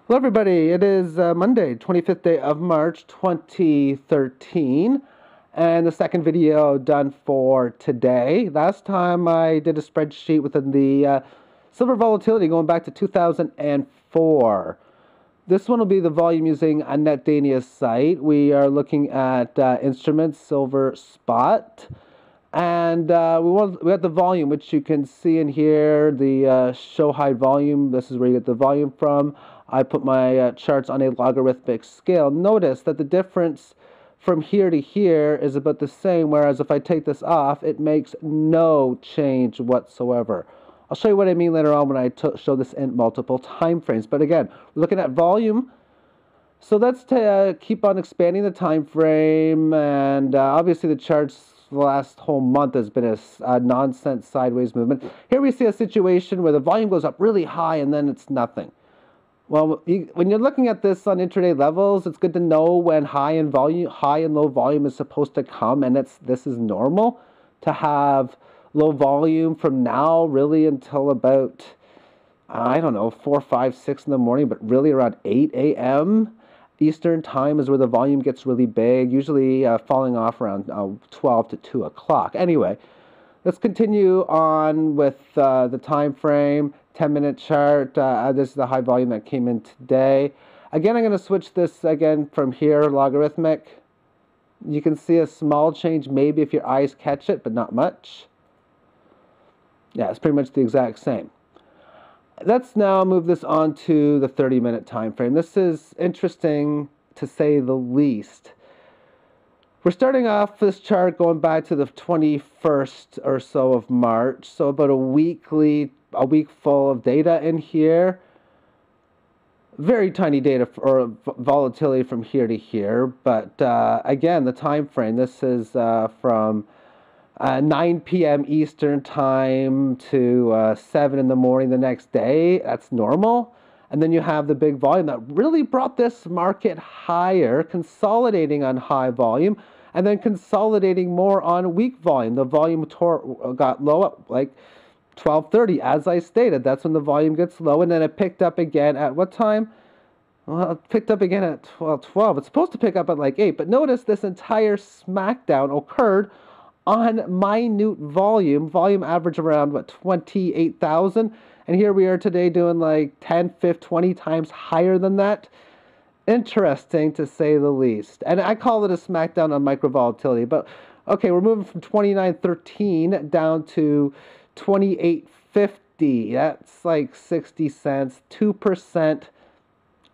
Hello, everybody. It is Monday, 25th day of March, 2013, and the second video done for today. Last time I did a spreadsheet within the silver volatility going back to 2004. This one will be the volume using a NetDania Site. We are looking at instruments, silver spot. And we got the volume, which you can see in here, the show high volume. This is where you get the volume from. I put my charts on a logarithmic scale. Notice that the difference from here to here is about the same, whereas if I take this off, it makes no change whatsoever. I'll show you what I mean later on when I show this in multiple time frames. But again, we're looking at volume. So let's keep on expanding the time frame, and obviously the charts the last whole month has been a nonsense sideways movement. Here we see a situation where the volume goes up really high and then it's nothing. Well, when you're looking at this on intraday levels, it's good to know when high and low volume is supposed to come, and this is normal to have low volume from now really until about, I don't know, 4, 5, 6 in the morning, but really around 8 a.m. Eastern time is where the volume gets really big, usually falling off around 12 to 2 o'clock. Anyway, let's continue on with the time frame, 10-minute chart. This is the high volume that came in today. Again, I'm going to switch this again from here, logarithmic. You can see a small change maybe if your eyes catch it, but not much. Yeah, it's pretty much the exact same. Let's now move this on to the 30-minute time frame. This is interesting to say the least. We're starting off this chart going back to the 21st or so of March, so about a week full of data in here. Very tiny data or volatility from here to here, but again, the time frame. This is from 9 p.m. Eastern time to 7 in the morning the next day. That's normal. And then you have the big volume that really brought this market higher, consolidating on high volume, and then consolidating more on weak volume. The volume got low at like 12:30, as I stated. That's when the volume gets low, and then it picked up again at what time? Well, it picked up again at 12. It's supposed to pick up at like 8, but notice this entire smackdown occurred on minute volume average around, what, 28,000? And here we are today doing like 10, 15, 20 times higher than that. Interesting to say the least. And I call it a smackdown on micro volatility. But okay, we're moving from 29.13 down to 28.50. That's like 60 cents, 2%.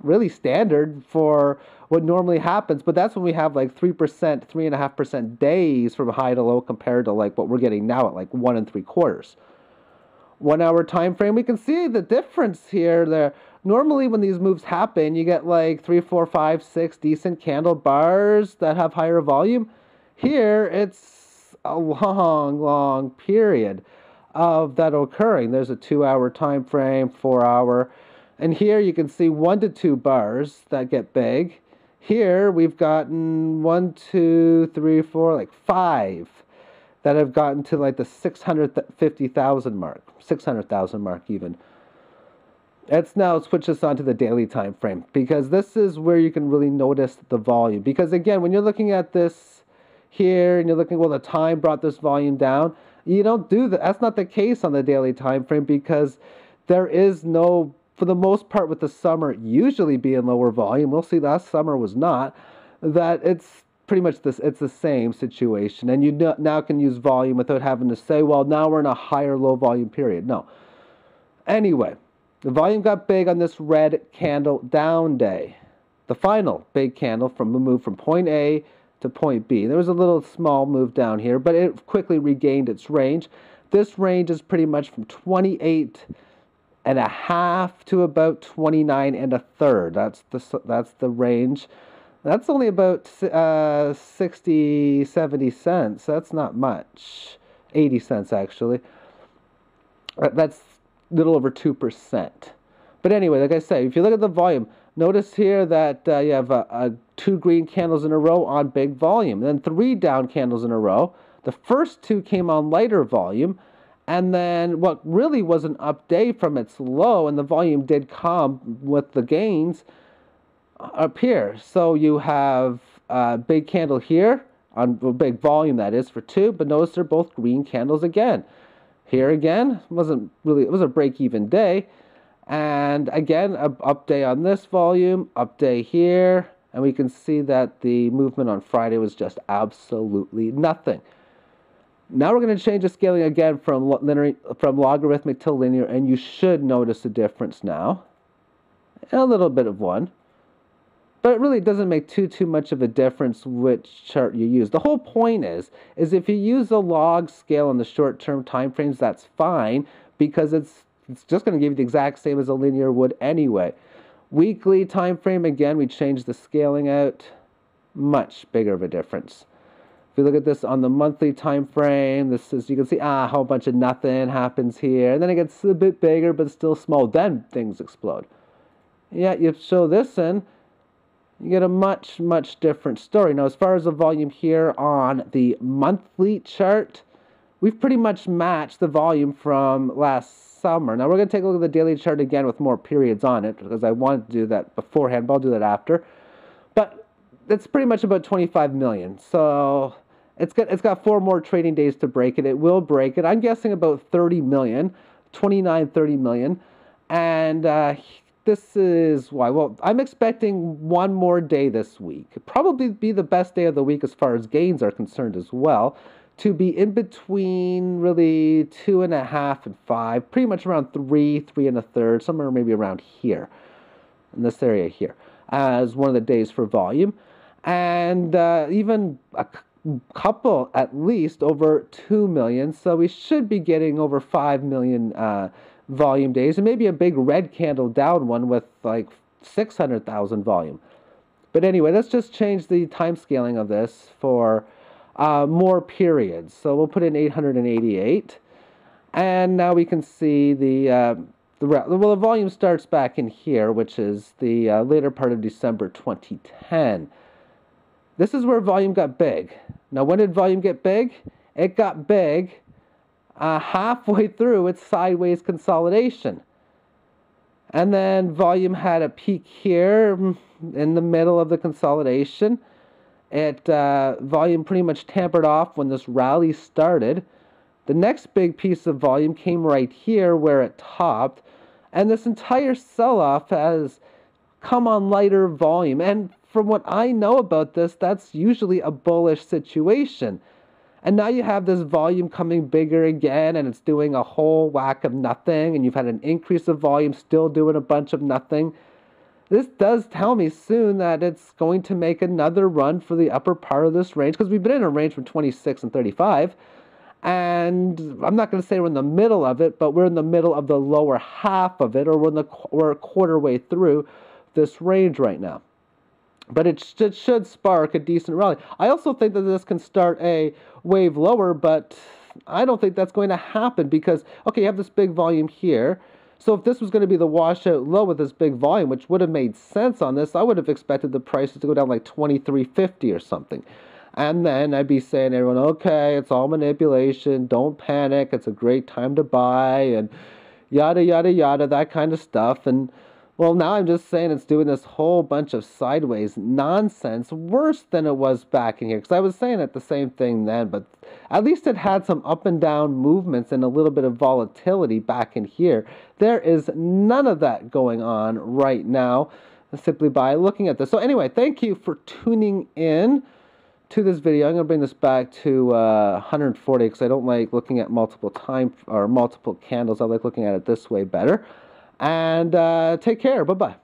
Really standard for what normally happens, but that's when we have like 3%, 3.5% days from high to low compared to like what we're getting now at like 1 3/4. 1 hour time frame, we can see the difference here. There, normally when these moves happen, you get like 3, 4, 5, 6 decent candle bars that have higher volume. Here, it's a long period of that occurring. There's a 2 hour time frame, 4 hour. And here you can see 1 to 2 bars that get big. Here we've gotten 1, 2, 3, 4, like 5 that have gotten to like the 650,000 mark, 600,000 mark even. Let's now switch this on to the daily time frame, because this is where you can really notice the volume. Because again, when you're looking at this here and you're looking, well, the time brought this volume down, you don't do that. That's not the case on the daily time frame, because there is no, for the most part with the summer usually being lower volume, we'll see last summer was not, that it's pretty much this, it's the same situation. And you now can use volume without having to say, well, now we're in a higher low volume period. No. Anyway, the volume got big on this red candle down day. The final big candle from the move from point A to point B. There was a little small move down here, but it quickly regained its range. This range is pretty much from 28.5 to about 29.33. That's the range. That's only about 60, 70 cents. That's not much. 80 cents actually. That's a little over 2%. But anyway, like I say, if you look at the volume, notice here that you have 2 green candles in a row on big volume, then 3 down candles in a row. The first 2 came on lighter volume, And then what really was an update from its low, and the volume did come with the gains up here. So you have a big candle here, on a big volume that is for 2, but notice they're both green candles again. Here again, it was a break-even day. And again, an update on this volume, update here, and we can see that the movement on Friday was just absolutely nothing. Now we're going to change the scaling again from logarithmic to linear, and you should notice a difference now. A little bit of one. But it really doesn't make too much of a difference which chart you use. The whole point is if you use a log scale on the short-term time frames, that's fine, because it's just going to give you the exact same as a linear would anyway. Weekly time frame, again, we change the scaling out. Much bigger of a difference. If you look at this on the monthly time frame, this is, you can see a whole bunch of nothing happens here, and then it gets a bit bigger but still small. Then things explode. Yeah, you show this in, you get a much different story. Now, as far as the volume here on the monthly chart, we've pretty much matched the volume from last summer. Now, we're going to take a look at the daily chart again with more periods on it, because I wanted to do that beforehand, but I'll do that after. But it's pretty much about 25 million. So it's got 4 more trading days to break it. It will break it. I'm guessing about 30 million, 29, 30 million. And this is why. Well, I'm expecting one more day this week. Probably be the best day of the week as far as gains are concerned as well. To be in between really 2.5 and 5, pretty much around 3, 3 1/3, somewhere maybe around here, in this area here, as one of the days for volume. And even a couple at least over 2 million. So we should be getting over 5 million volume days, and maybe a big red candle down one with like 600,000 volume. But anyway, let's just change the time scaling of this for more periods. So we'll put in 888, and now we can see the volume starts back in here, which is the later part of December 2010. This is where volume got big. Now, when did volume get big? It got big halfway through its sideways consolidation. And then volume had a peak here in the middle of the consolidation. Volume pretty much tampered off when this rally started. The next big piece of volume came right here where it topped. And this entire sell-off has come on lighter volume. And from what I know about this, that's usually a bullish situation. And now you have this volume coming bigger again, and it's doing a whole whack of nothing, and you've had an increase of volume still doing a bunch of nothing. This does tell me soon that it's going to make another run for the upper part of this range, because we've been in a range from 26 and 35, and I'm not going to say we're in the middle of it, but we're in the middle of the lower half of it, or we're a quarter way through this range right now. But it should spark a decent rally. I also think that this can start a wave lower, but I don't think that's going to happen because, okay, you have this big volume here. So if this was going to be the washout low with this big volume, which would have made sense on this, I would have expected the prices to go down like 23.50 or something. And then I'd be saying to everyone, okay, it's all manipulation. Don't panic. It's a great time to buy and yada, yada, yada, that kind of stuff. And well, now I'm just saying it's doing this whole bunch of sideways nonsense, worse than it was back in here. Because I was saying it the same thing then, but at least it had some up and down movements and a little bit of volatility back in here. There is none of that going on right now, simply by looking at this. So anyway, thank you for tuning in to this video. I'm going to bring this back to 140 because I don't like looking at multiple candles. I like looking at it this way better. And take care. Bye-bye.